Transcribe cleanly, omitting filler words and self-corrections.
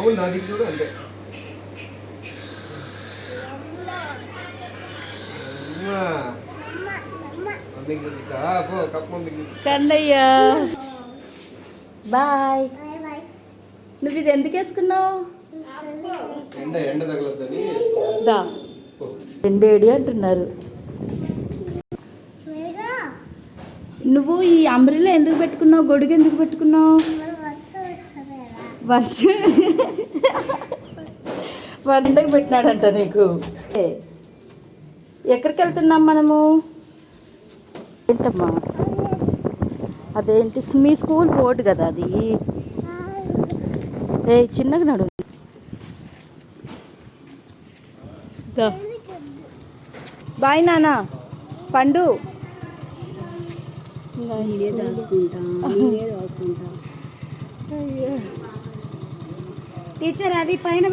తమ్ముడు నా దిక్కు చూడు అంతే. కన్నయ్య బాయ్. నువ్వు ఇది ఎందుకు వేసుకున్నావు? ఎండ తగలద్దని. దా ఎండేడి అంటున్నారు. నువ్వు ఈ అంబ్రెల్లా ఎందుకు పెట్టుకున్నావు? గొడుగు ఎందుకు పెట్టుకున్నావు? వర్షంకి పెట్టినాడంట నీకు. ఎక్కడికి వెళ్తున్నాం మనము? ఏంటమ్మా అదేంటి? మీ స్కూల్ బోర్డు కదా అది. చిన్నగా నడు. బాయ్ నానా. పండు టీచర్ అది పైన